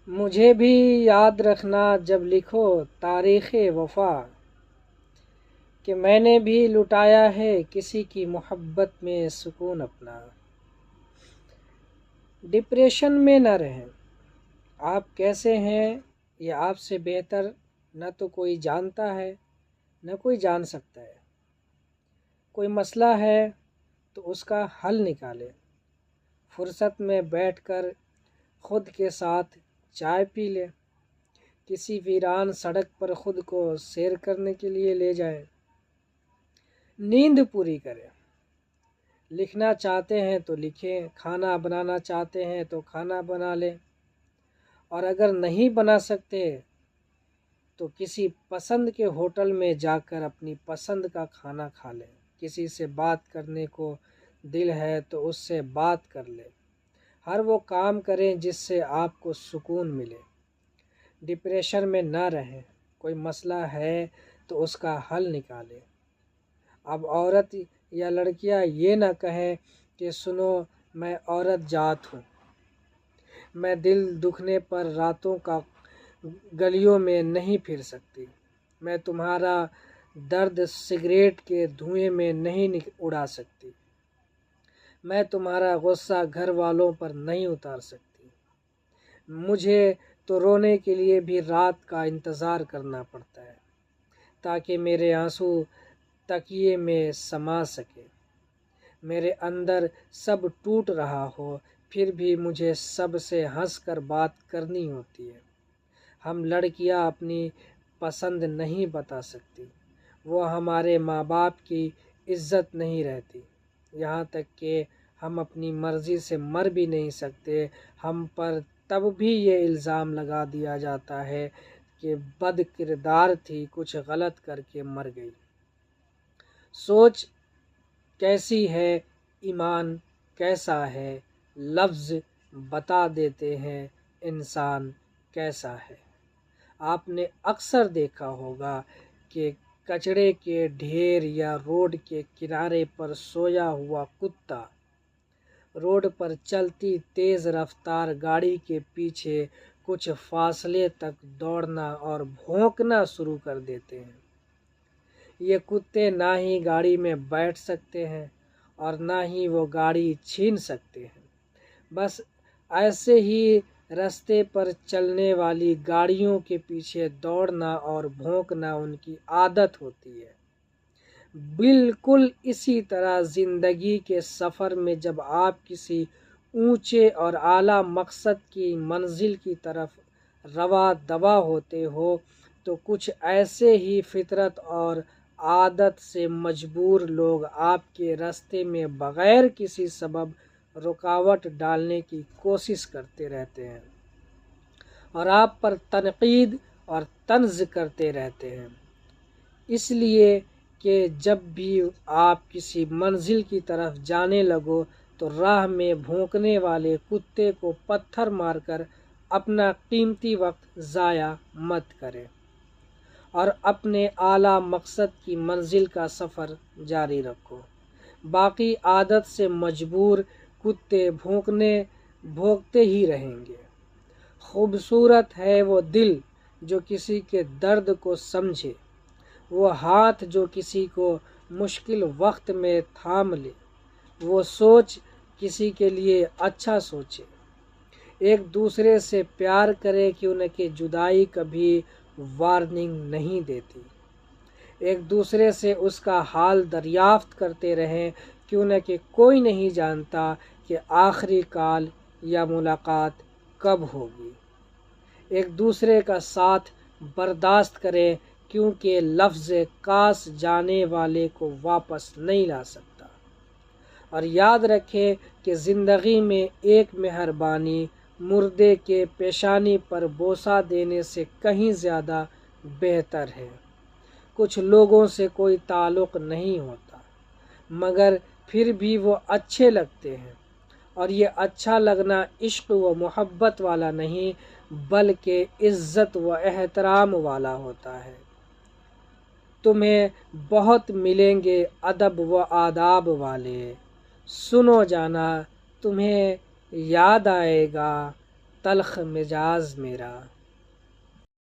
مجھے بھی یاد رکھنا جب لکھو تاریخ وفا، کہ میں نے بھی لٹایا ہے کسی کی محبت میں سکون اپنا۔ ڈپریشن میں نہ رہیں، آپ کیسے ہیں یہ آپ سے بہتر نہ تو کوئی جانتا ہے نہ کوئی جان سکتا ہے۔ کوئی مسئلہ ہے تو اس کا حل نکالے، فرصت میں بیٹھ کر خود کے ساتھ چائے پی لے، کسی ویران سڑک پر خود کو سیر کرنے کے لیے لے جائیں، نیند پوری کریں۔ لکھنا چاہتے ہیں تو لکھیں، کھانا بنانا چاہتے ہیں تو کھانا بنا لیں، اور اگر نہیں بنا سکتے تو کسی پسند کے ہوٹل میں جا کر اپنی پسند کا کھانا کھا لیں۔ کسی سے بات کرنے کو دل ہے تو اس سے بات کر لیں۔ ہر وہ کام کریں جس سے آپ کو سکون ملے۔ ڈپریشن میں نہ رہیں، کوئی مسئلہ ہے تو اس کا حل نکالیں۔ اب عورت یا لڑکیاں یہ نہ کہیں کہ سنو میں عورت ذات ہوں، میں دل دکھنے پر راتوں کا گلیوں میں نہیں پھر سکتی، میں تمہارا درد سگریٹ کے دھوئیں میں نہیں اڑا سکتی، میں تمہارا غصہ گھر والوں پر نہیں اتار سکتی، مجھے تو رونے کے لیے بھی رات کا انتظار کرنا پڑتا ہے تاکہ میرے آنسو تکیے میں سما سکے۔ میرے اندر سب ٹوٹ رہا ہو پھر بھی مجھے سب سے ہنس کر بات کرنی ہوتی ہے۔ ہم لڑکیاں اپنی پسند نہیں بتا سکتی، وہ ہمارے ماں باپ کی عزت نہیں رہتی، یہاں تک کہ ہم اپنی مرضی سے مر بھی نہیں سکتے۔ ہم پر تب بھی یہ الزام لگا دیا جاتا ہے کہ بد کردار تھی، کچھ غلط کر کے مر گئی۔ سوچ کیسی ہے، ایمان کیسا ہے، لفظ بتا دیتے ہیں انسان کیسا ہے۔ آپ نے اکثر دیکھا ہوگا کہ کچرے کے ڈھیر یا روڈ کے کنارے پر سویا ہوا کتا روڈ پر چلتی تیز رفتار گاڑی کے پیچھے کچھ فاصلے تک دوڑنا اور بھونکنا شروع کر دیتے ہیں۔ یہ کتے نہ ہی گاڑی میں بیٹھ سکتے ہیں اور نہ ہی وہ گاڑی چھین سکتے ہیں، بس ایسے ہی راستے پر چلنے والی گاڑیوں کے پیچھے دوڑنا اور بھونکنا ان کی عادت ہوتی ہے۔ بالکل اسی طرح زندگی کے سفر میں جب آپ کسی اونچے اور اعلیٰ مقصد کی منزل کی طرف رواں دواں ہوتے ہو تو کچھ ایسے ہی فطرت اور عادت سے مجبور لوگ آپ کے راستے میں بغیر کسی سبب رکاوٹ ڈالنے کی کوشش کرتے رہتے ہیں اور آپ پر تنقید اور طنز کرتے رہتے ہیں، اس لیے کہ جب بھی آپ کسی منزل کی طرف جانے لگو تو راہ میں بھونکنے والے کتے کو پتھر مار کر اپنا قیمتی وقت ضائع مت کریں اور اپنے اعلیٰ مقصد کی منزل کا سفر جاری رکھو۔ باقی عادت سے مجبور کتے بھونکتے ہی رہیں گے۔ خوبصورت ہے وہ دل جو کسی کے درد کو سمجھے، وہ ہاتھ جو کسی کو مشکل وقت میں تھام لے، وہ سوچ کسی کے لیے اچھا سوچے۔ ایک دوسرے سے پیار کرے کیونکہ جدائی کبھی وارننگ نہیں دیتی۔ ایک دوسرے سے اس کا حال دریافت کرتے رہیں کیونکہ کوئی نہیں جانتا کہ آخری کال یا ملاقات کب ہوگی۔ ایک دوسرے کا ساتھ برداشت کریں کیونکہ لفظ کاش جانے والے کو واپس نہیں لا سکتا۔ اور یاد رکھیں کہ زندگی میں ایک مہربانی مردے کے پیشانی پر بوسہ دینے سے کہیں زیادہ بہتر ہے۔ کچھ لوگوں سے کوئی تعلق نہیں ہوتا مگر پھر بھی وہ اچھے لگتے ہیں، اور یہ اچھا لگنا عشق و محبت والا نہیں بلکہ عزت و احترام والا ہوتا ہے۔ تمہیں بہت ملیں گے ادب و آداب والے، سنو جانا تمہیں یاد آئے گا تلخ مزاج میرا